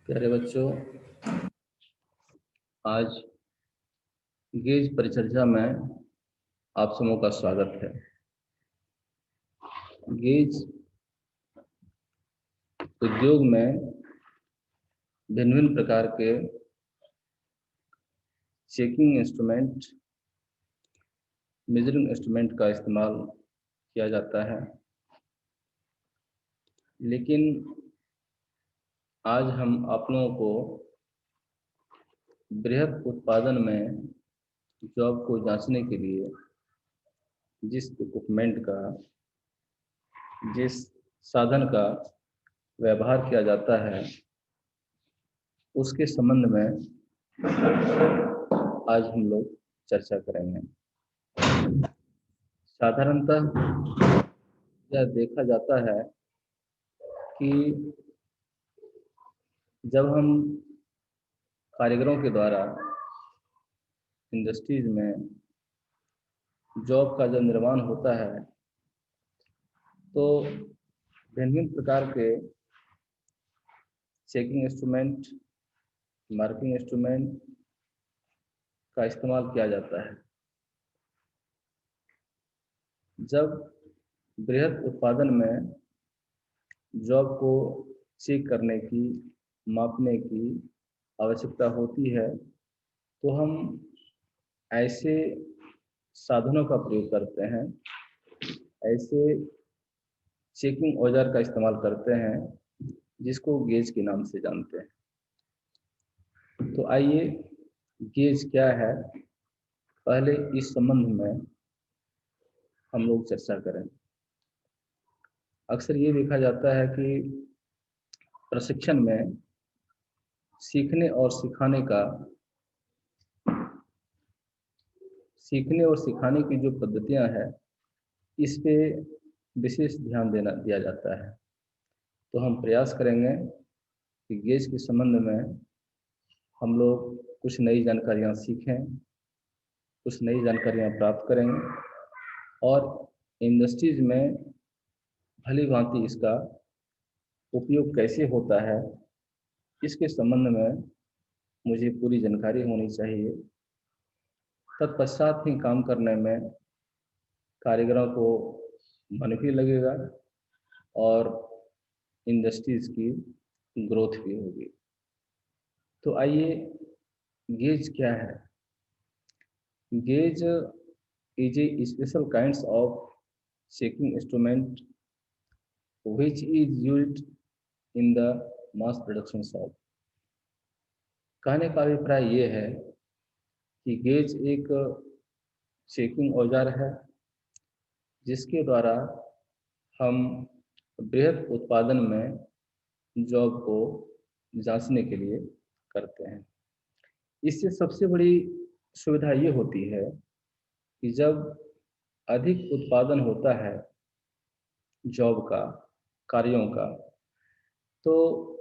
प्यारे बच्चों, आज गेज परिचर्चा में आप समूह का स्वागत है। गेज उद्योग में भिन्न भिन्न प्रकार के चेकिंग इंस्ट्रूमेंट, मेजरिंग इंस्ट्रूमेंट का इस्तेमाल किया जाता है, लेकिन आज हम आप लोगों को बृहद उत्पादन में जॉब को जांचने के लिए जिस इक्विपमेंट का, जिस साधन का व्यवहार किया जाता है, उसके संबंध में आज हम लोग चर्चा करेंगे। साधारणतः यह देखा जाता है कि जब हम कारीगरों के द्वारा इंडस्ट्रीज में जॉब का जब निर्माण होता है तो भिन्न भिन्न प्रकार के चेकिंग इंस्ट्रूमेंट, मार्किंग इंस्ट्रूमेंट का इस्तेमाल किया जाता है। जब बृहद उत्पादन में जॉब को चेक करने की, मापने की आवश्यकता होती है तो हम ऐसे साधनों का प्रयोग करते हैं, ऐसे चेकिंग औजार का इस्तेमाल करते हैं जिसको गेज के नाम से जानते हैं। तो आइए, गेज क्या है, पहले इस संबंध में हम लोग चर्चा करें। अक्सर ये देखा जाता है कि प्रशिक्षण में सीखने और सिखाने की जो पद्धतियां हैं, इस पे विशेष ध्यान दिया जाता है। तो हम प्रयास करेंगे कि गेज के संबंध में हम लोग कुछ नई जानकारियां सीखें, कुछ नई जानकारियां प्राप्त करेंगे और इंडस्ट्रीज में भली भांति इसका उपयोग कैसे होता है, इसके संबंध में मुझे पूरी जानकारी होनी चाहिए। तत्पश्चात ही काम करने में कारीगरों को मन भी लगेगा और इंडस्ट्रीज की ग्रोथ भी होगी। तो आइए, गेज क्या है? Gauge is a special kinds of checking instrument which is used in the mass production shop। कहने का अभिप्राय ये है कि गेज एक चेकिंग औजार है जिसके द्वारा हम बृहद उत्पादन में जॉब को जांचने के लिए करते हैं। इससे सबसे बड़ी सुविधा ये होती है कि जब अधिक उत्पादन होता है जॉब का, कार्यों का, तो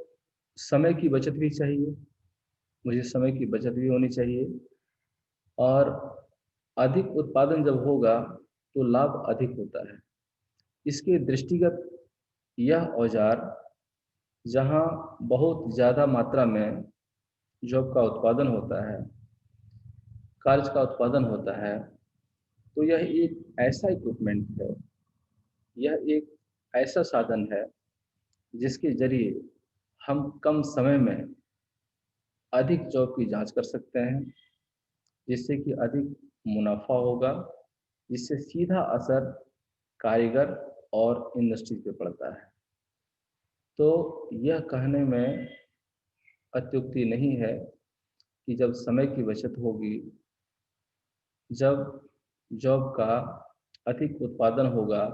समय की बचत भी चाहिए, मुझे समय की बचत भी होनी चाहिए और अधिक उत्पादन जब होगा तो लाभ अधिक होता है। इसके दृष्टिगत यह औजार जहां बहुत ज़्यादा मात्रा में जॉब का उत्पादन होता है, कार्य का उत्पादन होता है, तो यह एक ऐसा इक्विपमेंट है, यह एक ऐसा साधन है जिसके जरिए हम कम समय में अधिक जॉब की जांच कर सकते हैं, जिससे कि अधिक मुनाफा होगा, जिससे सीधा असर कारीगर और इंडस्ट्री पे पड़ता है। तो यह कहने में अत्युक्ति नहीं है कि जब समय की बचत होगी, जब जॉब का अधिक उत्पादन होगा,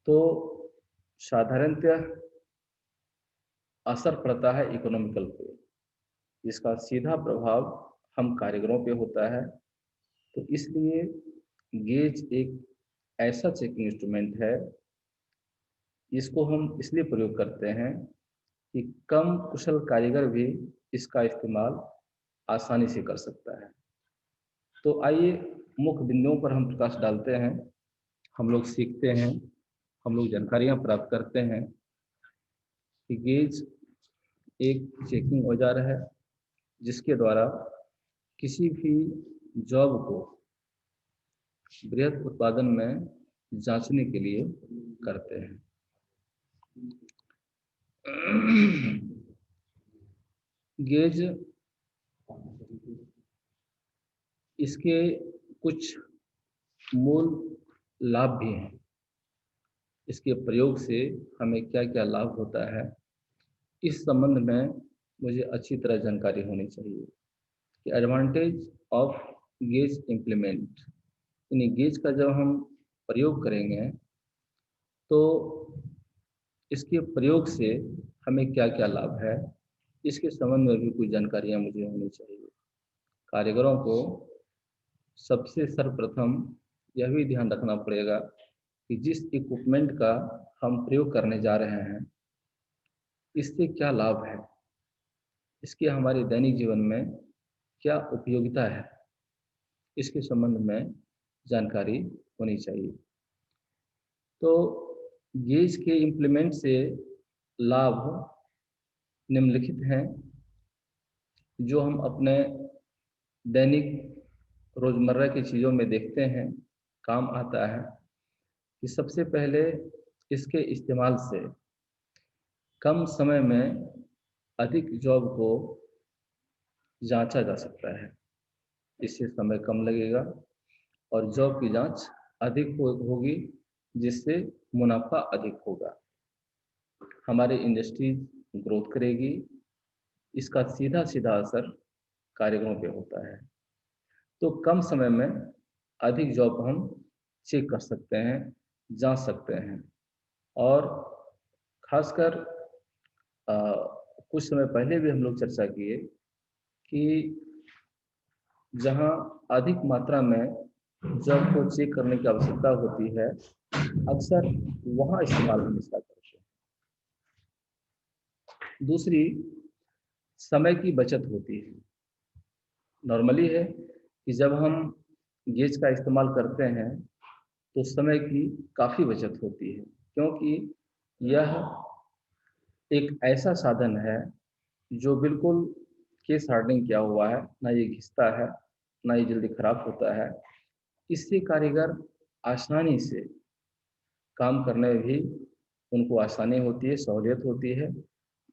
तो साधारणतः असर पड़ता है इकोनॉमिकल पे, जिसका सीधा प्रभाव हम कारीगरों पे होता है। तो इसलिए गेज एक ऐसा चेकिंग इंस्ट्रूमेंट है, इसको हम इसलिए प्रयोग करते हैं कि कम कुशल कारीगर भी इसका इस्तेमाल आसानी से कर सकता है। तो आइए, मुख्य बिंदुओं पर हम प्रकाश डालते हैं, हम लोग सीखते हैं, हम लोग जानकारियां प्राप्त करते हैं कि गेज एक चेकिंग औजार है जिसके द्वारा किसी भी जॉब को बृहद उत्पादन में जांचने के लिए करते हैं। गेज इसके कुछ मूल लाभ भी हैं। इसके प्रयोग से हमें क्या क्या लाभ होता है, इस संबंध में मुझे अच्छी तरह जानकारी होनी चाहिए कि एडवांटेज ऑफ गेज इम्प्लीमेंट, यानी गेज का जब हम प्रयोग करेंगे तो इसके प्रयोग से हमें क्या क्या लाभ है, इसके संबंध में भी कुछ जानकारियाँ मुझे होनी चाहिए। कारीगरों को सबसे सर्वप्रथम यह भी ध्यान रखना पड़ेगा कि जिस इक्विपमेंट का हम प्रयोग करने जा रहे हैं इससे क्या लाभ है, इसके हमारे दैनिक जीवन में क्या उपयोगिता है, इसके संबंध में जानकारी होनी चाहिए। तो गेज के इम्प्लीमेंट से लाभ निम्नलिखित हैं जो हम अपने दैनिक रोजमर्रा की चीज़ों में देखते हैं, काम आता है कि सबसे पहले इसके इस्तेमाल से कम समय में अधिक जॉब को जांचा जा सकता है। इससे समय कम लगेगा और जॉब की जांच अधिक होगी, जिससे मुनाफा अधिक होगा। हमारे इंडस्ट्री ग्रोथ करेगी। इसका सीधा सीधा असर कारीगरों पे होता है। तो कम समय में अधिक जॉब हम चेक कर सकते हैं, जांच सकते हैं। और खासकर कुछ समय पहले भी हम लोग चर्चा किए कि जहां अधिक मात्रा में जॉब को चेक करने की आवश्यकता होती है, अक्सर वहां इस्तेमाल हम इसका करते हैं। दूसरी, समय की बचत होती है। नॉर्मली है कि जब हम गेज का इस्तेमाल करते हैं तो समय की काफ़ी बचत होती है, क्योंकि यह एक ऐसा साधन है जो बिल्कुल केस हार्डनिंग किया हुआ है, ना ये घिसता है, ना ये जल्दी खराब होता है। इससे कारीगर आसानी से काम करने में भी उनको आसानी होती है, सहूलियत होती है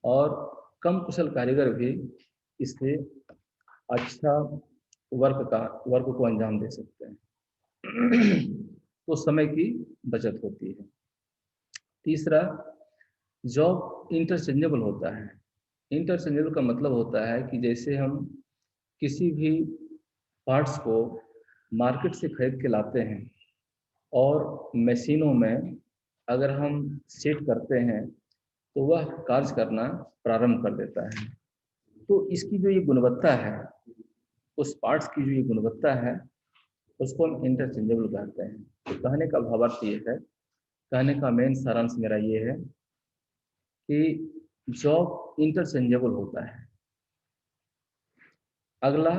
और कम कुशल कारीगर भी इससे अच्छा वर्क को अंजाम दे सकते हैं। तो समय की बचत होती है। तीसरा, जॉब इंटरचेंजेबल होता है। इंटरचेंजेबल का मतलब होता है कि जैसे हम किसी भी पार्ट्स को मार्केट से खरीद के लाते हैं और मशीनों में अगर हम सेट करते हैं तो वह कार्य करना प्रारंभ कर देता है। तो इसकी जो ये गुणवत्ता है, उस पार्ट्स की जो ये गुणवत्ता है, उसको हम इंटरचेंजेबल कहते हैं। तो कहने का भावार्थ ये है, कहने का मेन सारांश मेरा ये है कि जॉब इंटरचेंजेबल होता है। अगला,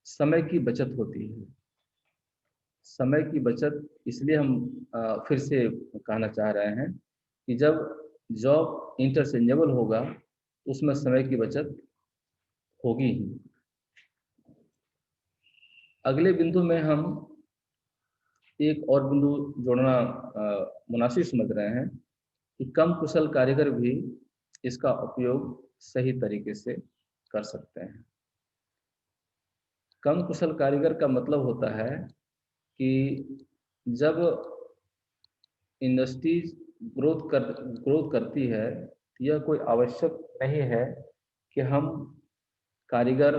समय की बचत होती है। समय की बचत इसलिए हम फिर से कहना चाह रहे हैं कि जब जॉब इंटरचेंजेबल होगा उसमें समय की बचत होगी ही। अगले बिंदु में हम एक और बिंदु जोड़ना मुनासिब समझ रहे हैं कि कम कुशल कारीगर भी इसका उपयोग सही तरीके से कर सकते हैं। कम कुशल कारीगर का मतलब होता है कि जब इंडस्ट्रीज ग्रोथ करती है, यह कोई आवश्यक नहीं है कि हम कारीगर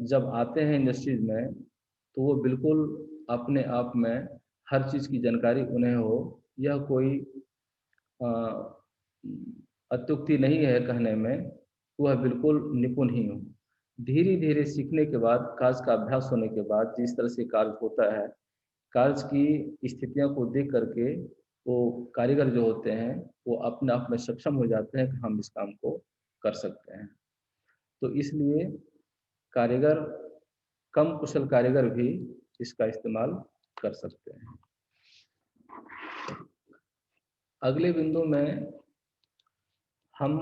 जब आते हैं इंडस्ट्रीज में तो वो बिल्कुल अपने आप में हर चीज़ की जानकारी उन्हें हो। यह कोई अत्युक्ति नहीं है कहने में, वह बिल्कुल निपुण ही हो। धीरे धीरे सीखने के बाद, कार्य का अभ्यास होने के बाद, जिस तरह से कार्य होता है, कार्य की स्थितियों को देख करके वो कारीगर जो होते हैं वो अपने आप में सक्षम हो जाते हैं कि हम इस काम को कर सकते हैं। तो इसलिए कारीगर, कम कुशल कारीगर भी इसका इस्तेमाल कर सकते हैं। अगले बिंदु में हम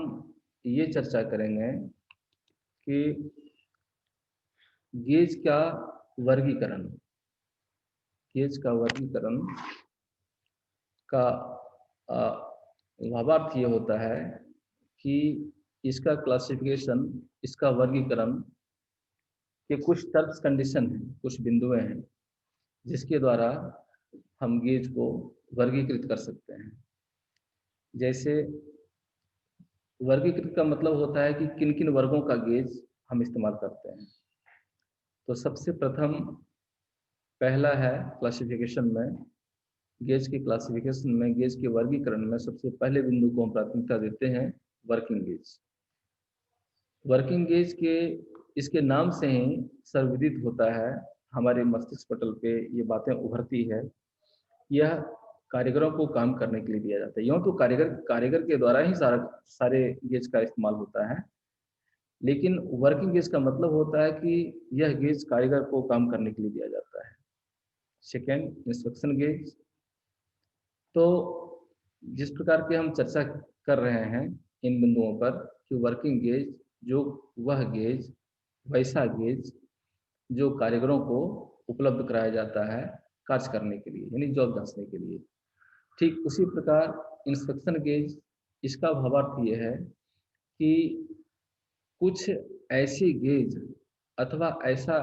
ये चर्चा करेंगे कि गेज का वर्गीकरण, गेज का वर्गीकरण का भावार्थ ये होता है कि इसका क्लासिफिकेशन, इसका वर्गीकरण के कुछ टर्म्स कंडीशन हैं, कुछ बिंदुएं हैं जिसके द्वारा हम गेज को वर्गीकृत कर सकते हैं। जैसे वर्गीकृत का मतलब होता है कि किन किन वर्गों का गेज हम इस्तेमाल करते हैं। तो सबसे प्रथम पहला है क्लासिफिकेशन में, गेज के क्लासिफिकेशन में, गेज के वर्गीकरण में सबसे पहले बिंदु को हम प्राथमिकता देते हैं वर्किंग गेज। वर्किंग गेज के इसके नाम से ही सर्वविदित होता है, हमारे मस्तिष्क पटल पे ये बातें उभरती है। यह कारीगरों को काम करने के लिए दिया जाता है। यूँ तो कारीगर के द्वारा ही सारे गेज का इस्तेमाल होता है, लेकिन वर्किंग गेज का मतलब होता है कि यह गेज कारीगर को काम करने के लिए दिया जाता है। Second, inspection gauge. तो जिस प्रकार की हम चर्चा कर रहे हैं इन बिंदुओं पर कि वर्किंग गेज जो वह गेज, वैसा गेज जो कारीगरों को उपलब्ध कराया जाता है कार्य करने के लिए, यानी जॉब जांचने के लिए। ठीक उसी प्रकार इंस्पेक्शन गेज, इसका भावार्थ ये है कि कुछ ऐसी गेज अथवा ऐसा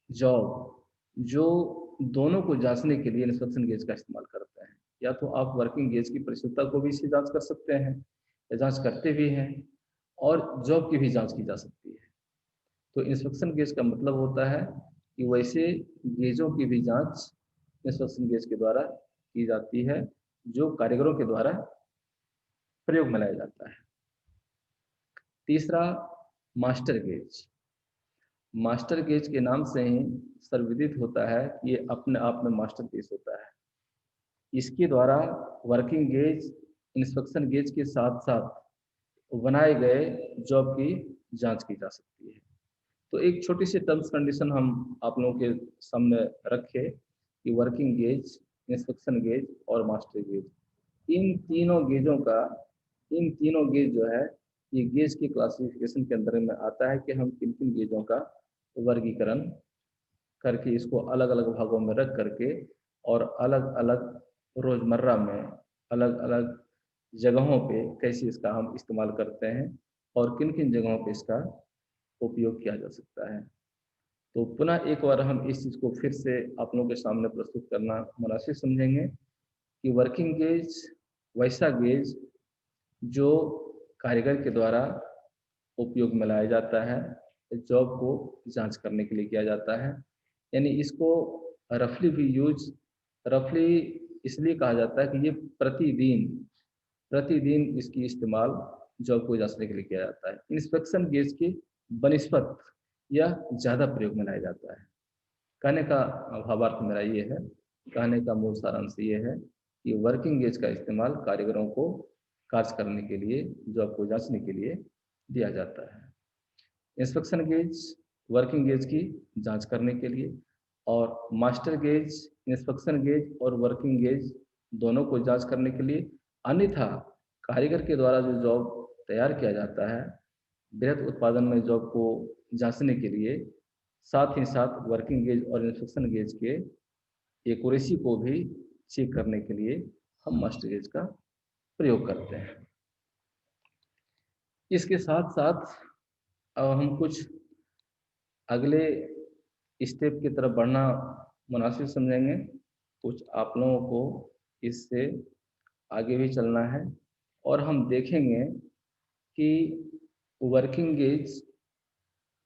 जॉब जो दोनों को जांचने के लिए इंस्पेक्शन गेज का इस्तेमाल करते हैं। या तो आप वर्किंग गेज की परिशुद्धता को भी इससे जांच कर सकते हैं, या जांच करते भी हैं, और जॉब की भी जांच की जा सकती है। तो इंस्पेक्शन गेज का मतलब होता है कि वैसे गेजों की भी जांच इंस्पेक्शन गेज के द्वारा की जाती है जो कारीगरों के द्वारा प्रयोग में लाया जाता है। तीसरा, मास्टर गेज। मास्टर गेज के नाम से ही सर्वविदित होता है कि ये अपने आप में मास्टर पीस होता है। इसके द्वारा वर्किंग गेज इंस्पेक्शन गेज के साथ साथ बनाए गए जॉब की जांच की जा सकती है। तो एक छोटी सी टर्म्स कंडीशन हम आप लोगों के सामने रखे कि वर्किंग गेज, इंस्पेक्शन गेज और मास्टर गेज, इन तीनों गेज जो है ये गेज के क्लासिफिकेशन के अंदर में आता है कि हम किन किन गेजों का वर्गीकरण करके इसको अलग अलग भागों में रख करके और अलग अलग रोजमर्रा में अलग अलग जगहों पे कैसे इसका हम इस्तेमाल करते हैं और किन किन जगहों पे इसका उपयोग किया जा सकता है। तो पुनः एक बार हम इस चीज़ को फिर से आप लोगों के सामने प्रस्तुत करना मुनासिब समझेंगे कि वर्किंग गेज वैसा गेज जो कारीगर के द्वारा उपयोग में लाया जाता है, जॉब को जांच करने के लिए किया जाता है। यानी इसको रफली भी यूज, रफली इसलिए कहा जाता है कि ये प्रतिदिन इसकी इस्तेमाल जॉब को जांचने के लिए किया जाता है। इंस्पेक्शन गेज की बनिस्पत यह ज़्यादा प्रयोग में लाया जाता है। कहने का भावार्थ मेरा ये है, कहने का मूल सारांश ये है कि वर्किंग गेज का इस्तेमाल कारीगरों को कार्य करने के लिए, जॉब को जांचने के लिए दिया जाता है। इंस्पेक्शन गेज वर्किंग गेज की जांच करने के लिए, और मास्टर गेज इंस्पेक्शन गेज और वर्किंग गेज दोनों को जांच करने के लिए। अन्यथा कारीगर के द्वारा जो जॉब तैयार किया जाता है बृहत उत्पादन में जॉब को जांचने के लिए, साथ ही साथ वर्किंग गेज और इंस्पेक्शन गेज के एक्यूरेसी को भी चेक करने के लिए हम मास्टर गेज का प्रयोग करते हैं। इसके साथ साथ अब हम कुछ अगले स्टेप की तरफ बढ़ना मुनासिब समझेंगे। कुछ आप लोगों को इससे आगे भी चलना है और हम देखेंगे कि वर्किंग गेज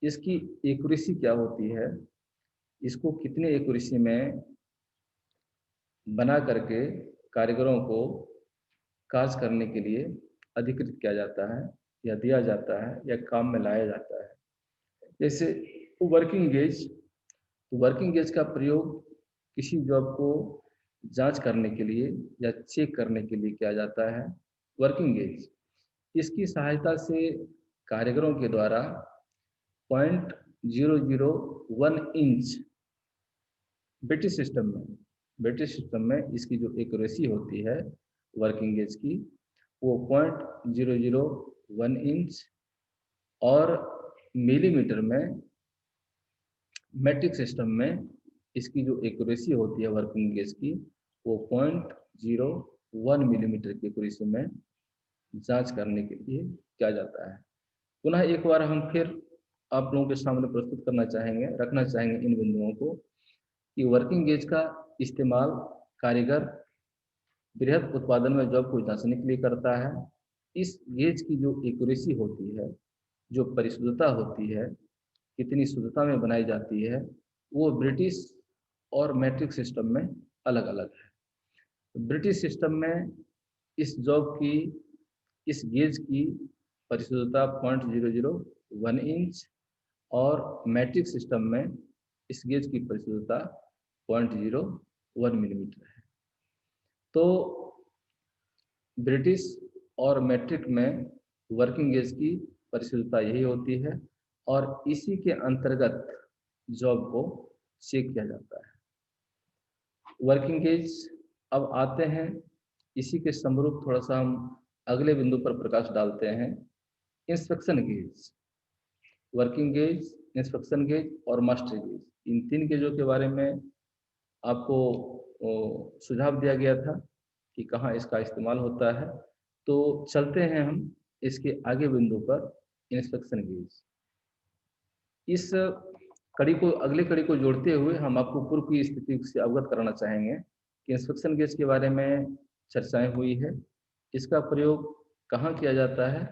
इसकी एक्यूरेसी क्या होती है, इसको कितने एक्यूरेसी में बना करके कारीगरों को कार्य करने के लिए अधिकृत किया जाता है या दिया जाता है या काम में लाया जाता है। जैसे वर्किंग गेज का प्रयोग किसी जॉब को जांच करने के लिए या चेक करने के लिए किया जाता है। वर्किंग गेज इसकी सहायता से कारीगरों के द्वारा 0.001 इंच ब्रिटिश सिस्टम में इसकी जो एक्यूरेसी होती है वर्किंग गेज की, वो 0.001 1 इंच, और मिलीमीटर में मैट्रिक सिस्टम में इसकी जो एक्यूरेसी होती है वर्किंग गेज की, वो 0.01 मिलीमीटर की एक्यूरेसी में जांच करने के लिए किया जाता है। पुनः एक बार हम फिर आप लोगों के सामने प्रस्तुत करना चाहेंगे, रखना चाहेंगे इन बिंदुओं को, कि वर्किंग गेज का इस्तेमाल कारीगर बृहद उत्पादन में जॉब को जांचने के लिए करता है। इस गेज की जो एक्यूरेसी होती है, जो परिशुद्धता होती है, कितनी शुद्धता में बनाई जाती है, वो ब्रिटिश और मैट्रिक सिस्टम में अलग अलग है। ब्रिटिश सिस्टम में इस जॉब की, इस गेज की परिशुद्धता 0.001 इंच, और मैट्रिक सिस्टम में इस गेज की परिशुद्धता 0.01 मिलीमीटर है। तो ब्रिटिश और मैट्रिक में वर्किंग गेज की परिशुद्धता यही होती है, और इसी के अंतर्गत जॉब को चेक किया जाता है। वर्किंग गेज, अब आते हैं इसी के समरूप, थोड़ा सा हम अगले बिंदु पर प्रकाश डालते हैं। Inspection gauge, working gauge, inspection gauge और मास्टर गेज, इन 3 गेजों के बारे में आपको सुझाव दिया गया था कि कहाँ इसका इस्तेमाल होता है। तो चलते हैं हम इसके आगे बिंदु पर, इंस्पेक्शन गेज। इस कड़ी को, अगले कड़ी को जोड़ते हुए हम आपको पूर्व की स्थिति से अवगत कराना चाहेंगे कि इंस्पेक्शन गेज के बारे में चर्चाएं हुई है। इसका प्रयोग कहाँ किया जाता है?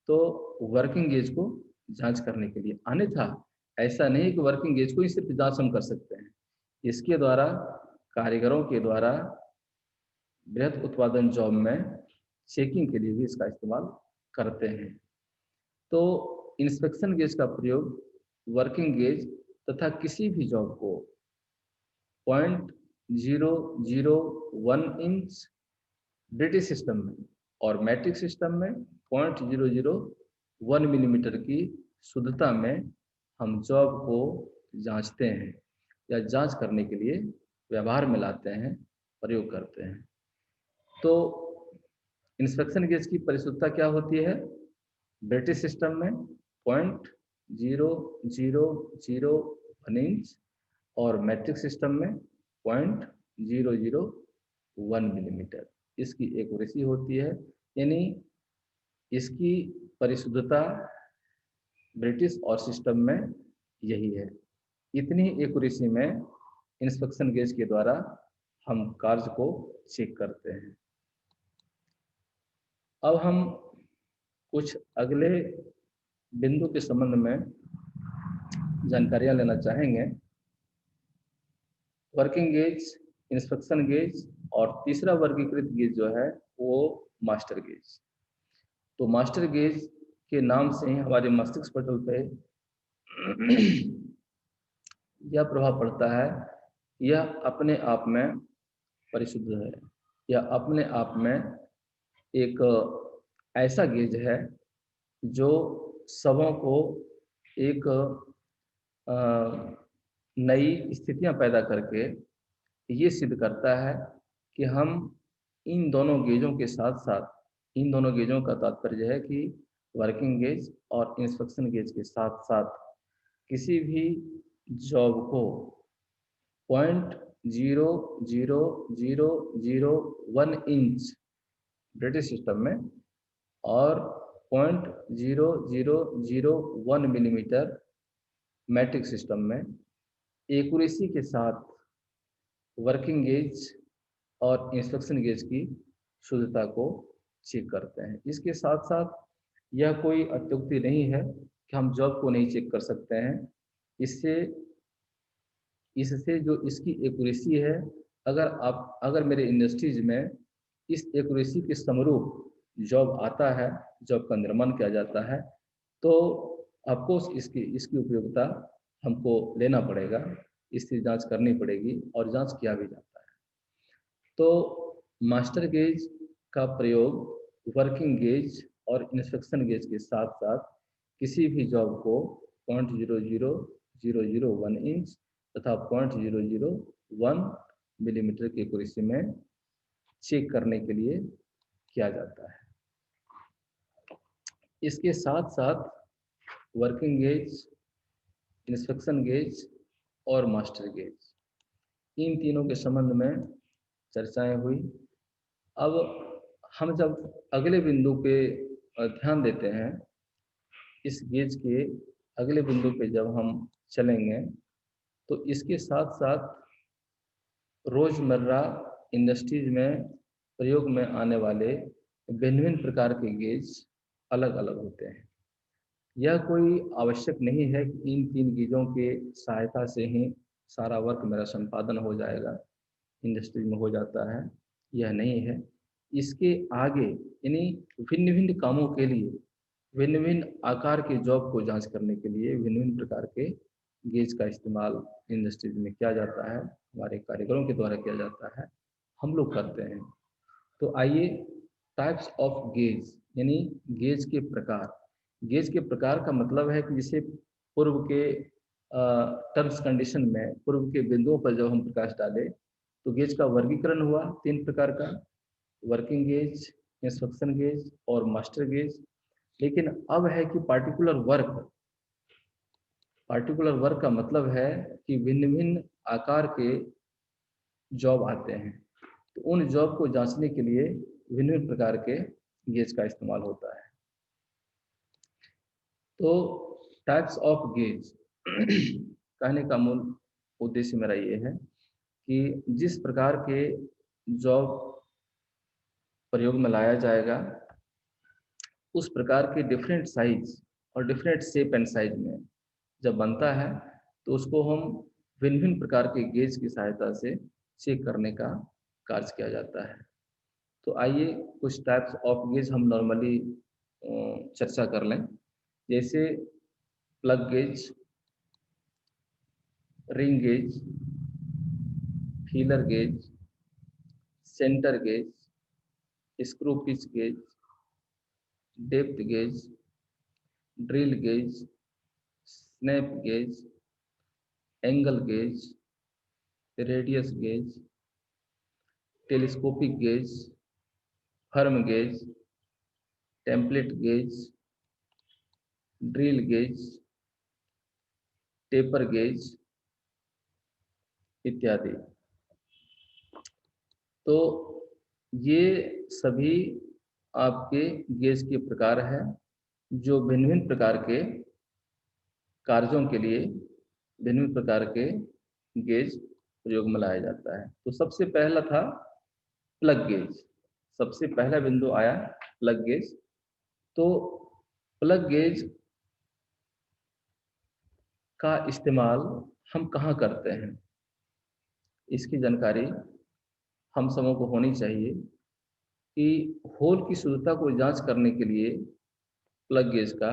तो वर्किंग गेज को जांच करने के लिए। अन्यथा ऐसा नहीं कि वर्किंग गेज को ही सिर्फ जांच हम कर सकते हैं, इसके द्वारा कारीगरों के द्वारा बृहद उत्पादन जॉब में चेकिंग के लिए भी इसका इस्तेमाल करते हैं। तो इंस्पेक्शन गेज का प्रयोग वर्किंग गेज तथा किसी भी जॉब को 0.001 इंच ब्रिटिश सिस्टम में और मैट्रिक सिस्टम में 0.001 मिलीमीटर की शुद्धता में हम जॉब को जांचते हैं या जांच करने के लिए व्यवहार में लाते हैं, प्रयोग करते हैं। तो इंस्पेक्शन गेज की परिशुद्धता क्या होती है? ब्रिटिश सिस्टम में 0.0001 इंच और मैट्रिक सिस्टम में 0.001 मिलीमीटर इसकी एक्यूरेसी होती है। यानी इसकी परिशुद्धता ब्रिटिश और सिस्टम में यही है। इतनी एक्यूरेसी में इंस्पेक्शन गेज के द्वारा हम कार्य को चेक करते हैं। अब हम कुछ अगले बिंदु के संबंध में जानकारियां लेना चाहेंगे। वर्किंग गेज, इंस्पेक्शन गेज और तीसरा वर्गीकृत गेज जो है वो मास्टर गेज। तो मास्टर गेज के नाम से ही हमारे मस्तिष्क पटल पे यह प्रभाव पड़ता है, यह अपने आप में परिशुद्ध है, यह अपने आप में एक ऐसा गेज है जो सबों को एक नई स्थितियां पैदा करके ये सिद्ध करता है कि हम इन दोनों गेजों के साथ साथ, इन दोनों गेजों का तात्पर्य है कि वर्किंग गेज और इंस्पेक्शन गेज के साथ साथ किसी भी जॉब को 0.00001 इंच ब्रिटिश सिस्टम में और 0.0001 मिलीमीटर मैट्रिक सिस्टम में एक्यूरेसी के साथ वर्किंग गेज और इंस्पेक्शन गेज की शुद्धता को चेक करते हैं। इसके साथ साथ यह कोई अत्युक्ति नहीं है कि हम जॉब को नहीं चेक कर सकते हैं। इससे जो इसकी एक्यूरेसी है, अगर मेरे इंडस्ट्रीज में इस एक्यूरेसी के समरूप जॉब आता है, जॉब का निर्माण किया जाता है, तो ऑफकोर्स इसकी उपयोगिता हमको लेना पड़ेगा, इसकी जांच करनी पड़ेगी और जांच किया भी जाता है। तो मास्टर गेज का प्रयोग वर्किंग गेज और इंस्पेक्शन गेज के साथ साथ किसी भी जॉब को 0.00001 इंच तथा 0.001 मिलीमीटर की एक्यूरेसी में चेक करने के लिए किया जाता है। इसके साथ साथ वर्किंग गेज, इंस्पेक्शन गेज और मास्टर गेज, इन तीनों के संबंध में चर्चाएं हुई। अब हम जब अगले बिंदु पे ध्यान देते हैं, इस गेज के अगले बिंदु पे जब हम चलेंगे तो इसके साथ साथ रोजमर्रा इंडस्ट्रीज में प्रयोग में आने वाले भिन्न भिन्न प्रकार के गेज अलग अलग होते हैं। यह कोई आवश्यक नहीं है कि इन तीन गेजों के सहायता से ही सारा वर्क मेरा संपादन हो जाएगा, इंडस्ट्री में हो जाता है, यह नहीं है। इसके आगे यानी भिन्न भिन्न कामों के लिए, भिन्न भिन्न आकार के जॉब को जांच करने के लिए भिन्न भिन्न प्रकार के गेज का इस्तेमाल इंडस्ट्रीज में किया जाता है, हमारे कारीगरों के द्वारा किया जाता है, हम लोग करते हैं। तो आइए टाइप्स ऑफ गेज यानी गेज के प्रकार। गेज के प्रकार का मतलब है कि जिसे पूर्व के टर्म्स कंडीशन में, पूर्व के बिंदुओं पर जब हम प्रकाश डालें तो गेज का वर्गीकरण हुआ 3 प्रकार का, वर्किंग गेज, इंस्पेक्शन गेज और मास्टर गेज। लेकिन अब है कि पार्टिकुलर वर्क का मतलब है कि भिन्न भिन्न आकार के जॉब आते हैं, तो उन जॉब को जांचने के लिए भिन्न भिन्न प्रकार के गेज का इस्तेमाल होता है। तो टाइप्स ऑफ गेज कहने का मूल उद्देश्य मेरा ये है कि जिस प्रकार के जॉब प्रयोग में लाया जाएगा उस प्रकार के डिफरेंट साइज और डिफरेंट शेप एंड साइज में जब बनता है तो उसको हम भिन्न भिन्न प्रकार के गेज की सहायता से चेक करने का कार्य किया जाता है। तो आइए कुछ टाइप्स ऑफ गेज हम नॉर्मली चर्चा कर लें, जैसे plug gauge, ring gauge, feeler gauge, centre gauge, screw pitch gauge, depth gauge, drill gauge, snap gauge, angle gauge, radius gauge, telescopic gauge, firm gauge, template gauge, drill gauge, taper gauge इत्यादि। तो ये सभी आपके gauge के प्रकार हैं जो भिन्न भिन्न प्रकार के कार्यों के लिए भिन्न भिन्न प्रकार के गेज प्रयोग में लाया जाता है। तो सबसे पहला था प्लग गेज, सबसे पहला बिंदु आया प्लग गेज। तो प्लग गेज का इस्तेमाल हम कहाँ करते हैं, इसकी जानकारी हम सबों को होनी चाहिए कि होल की शुद्धता को जांच करने के लिए प्लग गेज का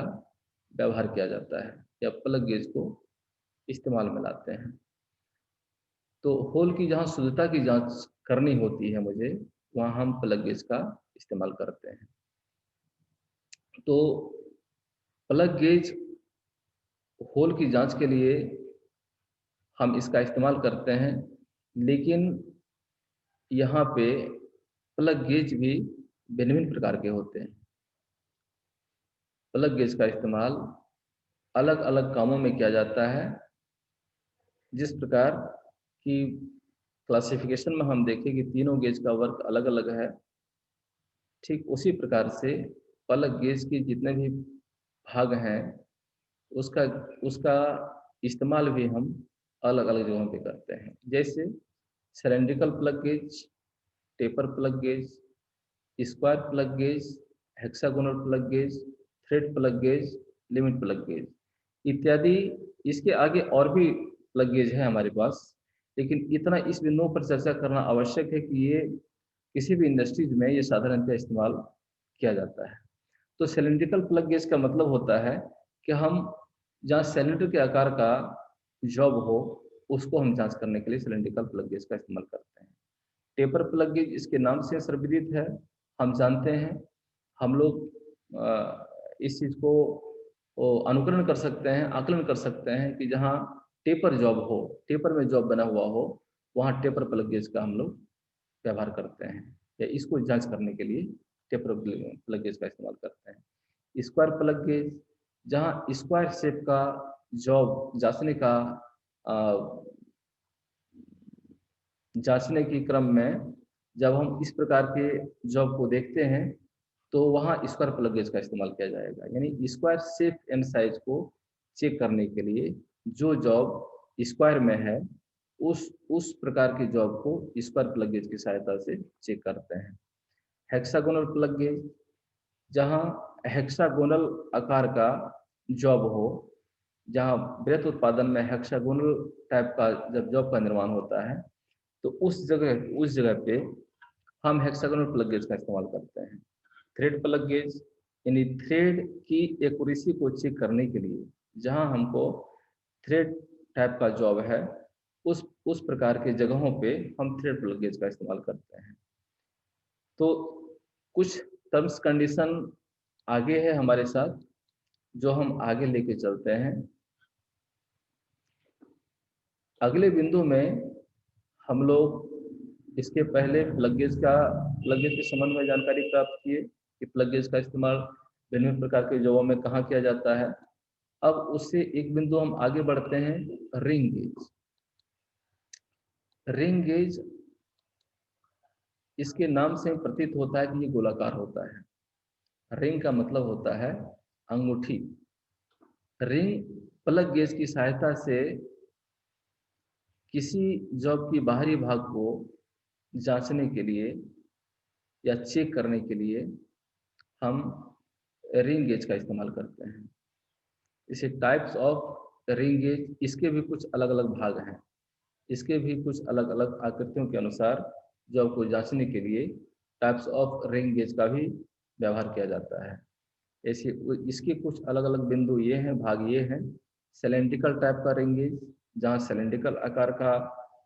व्यवहार किया जाता है या प्लग गेज को इस्तेमाल में लाते हैं। तो होल की जहाँ शुद्धता की जांच करनी होती है मुझे, वहाँ हम प्लग गेज का इस्तेमाल करते हैं। तो प्लग गेज होल की जांच के लिए हम इसका इस्तेमाल करते हैं, लेकिन यहाँ पे प्लग गेज भी भिन्न भिन्न प्रकार के होते हैं। प्लग गेज का इस्तेमाल अलग अलग कामों में किया जाता है। जिस प्रकार की क्लासिफिकेशन में हम देखें कि तीनों गेज का वर्क अलग अलग है, ठीक उसी प्रकार से प्लग गेज के जितने भी भाग हैं उसका उसका इस्तेमाल भी हम अलग अलग जगहों पे करते हैं। जैसे cylindrical plug gauge, taper plug gauge, square plug gauge, hexagonal plug gauge, thread plug gauge, limit plug gauge इत्यादि। इसके आगे और भी प्लग गेज है हमारे पास, लेकिन इतना इस बिंदुओं पर चर्चा करना आवश्यक है कि ये किसी भी इंडस्ट्रीज में ये साधारणतः इस्तेमाल किया जाता है। तो सिलेंड्रिकल प्लग गेज का मतलब होता है कि हम जहाँ सिलेंडर के आकार का जॉब हो उसको हम जांच करने के लिए सिलेंड्रिकल प्लग गेज का इस्तेमाल करते हैं। टेपर प्लग गेज इसके नाम से सर्वविदित है, हम जानते हैं। हम लोग इस चीज़ को अनुकरण कर सकते हैं, आकलन कर सकते हैं कि जहाँ टेपर जॉब हो, टेपर में जॉब बना हुआ हो, वहाँ टेपर प्लग गेज का हम लोग व्यवहार करते हैं या इसको जांच करने के लिए टेपर प्लग गेज का इस्तेमाल करते हैं। स्क्वायर प्लग गेज, जहां स्क्वायर शेप का जॉब जांचने के क्रम में जब हम इस प्रकार के जॉब को देखते हैं तो वहाँ स्क्वायर प्लग गेज का इस्तेमाल किया जाएगा। यानी स्क्वायर शेप एंड साइज को चेक करने के लिए जो जॉब स्क्वायर में है उस प्रकार के जॉब को स्क्वायर प्लग गेज की सहायता से चेक करते हैं। हेक्सागोनल प्लग गेज, जहाँ हेक्सागोनल आकार का जॉब हो, जहाँ वृत्त उत्पादन में हेक्सागोनल टाइप का जब जॉब का निर्माण होता है तो उस जगह पे हम हेक्सागोनल प्लग गेज का इस्तेमाल करते हैं। थ्रेड प्लग गेज, यानी थ्रेड की एक्यूरेसी को चेक करने के लिए जहां हमको थ्रेड टाइप का जॉब है उस प्रकार के जगहों पे हम थ्रेड प्लग गेज का इस्तेमाल करते हैं। तो कुछ टर्म्स कंडीशन आगे है हमारे साथ जो हम आगे लेके चलते हैं। अगले बिंदु में हम लोग इसके पहले प्लग गेज के संबंध में जानकारी प्राप्त किए कि प्लग गेज का इस्तेमाल विभिन्न प्रकार के जॉबों में कहाँ किया जाता है। अब उससे एक बिंदु हम आगे बढ़ते हैं, रिंग गेज। रिंग गेज, इसके नाम से प्रतीत होता है कि ये गोलाकार होता है। रिंग का मतलब होता है अंगूठी। रिंग प्लग गेज की सहायता से किसी जॉब की बाहरी भाग को जांचने के लिए या चेक करने के लिए हम रिंग गेज का इस्तेमाल करते हैं। इसे टाइप्स ऑफ रिंग गेज, इसके भी कुछ अलग अलग भाग हैं, इसके भी कुछ अलग अलग आकृतियों के अनुसार जॉब को जांचने के लिए टाइप्स ऑफ रिंग गेज का भी व्यवहार किया जाता है। ऐसे इसके कुछ अलग अलग बिंदु ये हैं, भाग ये हैं। सिलेंड्रिकल टाइप का रिंग गेज, जहाँ सिलेंड्रिकल आकार का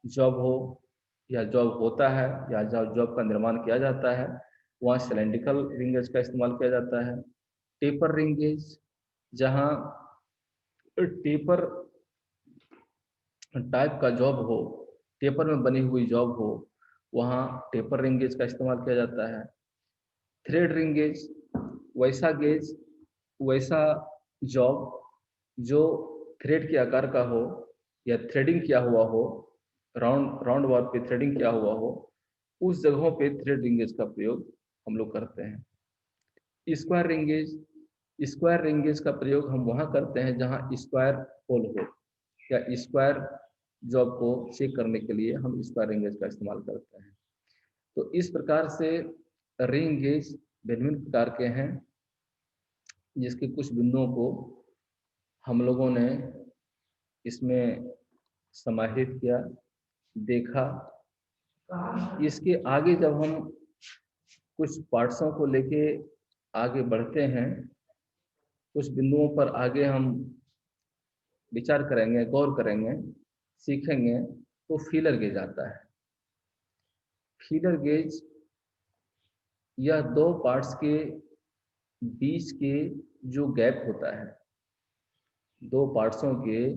जॉब हो या जॉब होता है या जहाँ जॉब का निर्माण किया जाता है वहाँ सिलेंड्रिकल रिंग गेज का इस्तेमाल किया जाता है। टेपर रिंग गेज, जहाँ टेपर टाइप का जॉब हो, टेपर में बनी हुई जॉब हो, वहाँ टेपर रिंग गेज का इस्तेमाल किया जाता है। थ्रेड रिंग गेज, वैसा जॉब जो थ्रेड के आकार का हो या थ्रेडिंग किया हुआ हो, राउंड वार पे थ्रेडिंग किया हुआ हो, उस जगहों पे थ्रेड रिंग गेज का प्रयोग हम लोग करते हैं। Square ring gauge, square ring gauge का प्रयोग हम वहाँ करते हैं जहाँ स्क्वायर होल हो या स्क्वायर जॉब को चेक करने के लिए हम स्क्वायर रिंग गेज का इस्तेमाल करते हैं। तो इस प्रकार से रिंग गेज भिन्न प्रकार के हैं, जिसके कुछ बिंदुओं को हम लोगों ने इसमें समाहित किया, देखा। इसके आगे जब हम कुछ पार्ट्सों को लेके आगे बढ़ते हैं, कुछ बिंदुओं पर आगे हम विचार करेंगे, गौर करेंगे, सीखेंगे, तो फीलर गेज आता है। फीलर गेज यह दो पार्ट्स के बीच के जो गैप होता है, दो पार्ट्सों के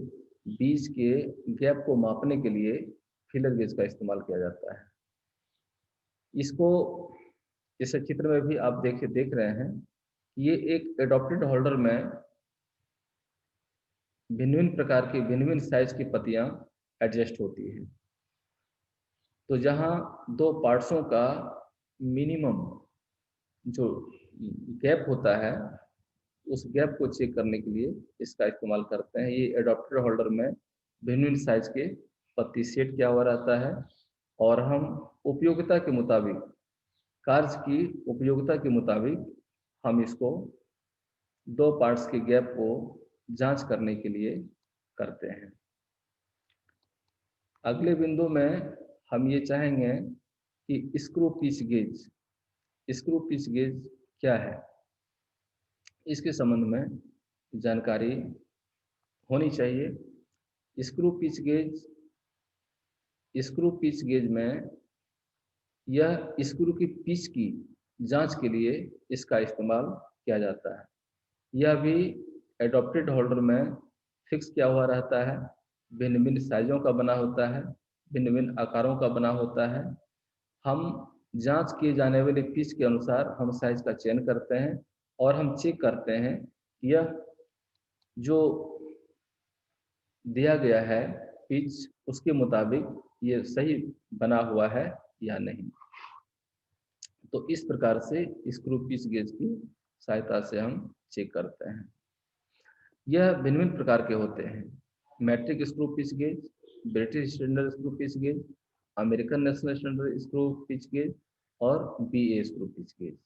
बीच के गैप को मापने के लिए फीलर गेज का इस्तेमाल किया जाता है। इसको इस चित्र में भी आप देख रहे हैं, ये एक एडॉप्टेड होल्डर में भिन्न प्रकार की भिन्न साइज की पत्तियां एडजस्ट होती है। तो जहां दो पार्ट्सों का मिनिमम जो गैप होता है उस गैप को चेक करने के लिए इसका इस्तेमाल करते हैं। ये एडॉप्टर होल्डर में भिन्न साइज के पत्ती सेट किया हुआ रहता है और हम उपयोगिता के मुताबिक, कार्य की उपयोगिता के मुताबिक हम इसको दो पार्ट्स के गैप को जांच करने के लिए करते हैं। अगले बिंदु में हम ये चाहेंगे कि स्क्रू पिच गेज क्या है, इसके संबंध में जानकारी होनी चाहिए। स्क्रू पिच गेज में यह स्क्रू की पिच की जांच के लिए इसका इस्तेमाल किया जाता है। यह भी एडॉप्टेड होल्डर में फिक्स किया हुआ रहता है, भिन्न भिन्न साइजों का बना होता है, भिन्न भिन्न आकारों का बना होता है। हम जांच किए जाने वाले पिच के अनुसार हम साइज का चयन करते हैं और हम चेक करते हैं कि यह जो दिया गया है पिच उसके मुताबिक ये सही बना हुआ है या नहीं। तो इस प्रकार से स्क्रू पिच गेज की सहायता से हम चेक करते हैं। यह भिन्न भिन्न प्रकार के होते हैं। Metric screw pitch gauge, British standard screw pitch gauge, American national standard screw pitch gauge और बीए स्क्रू पिच गेज।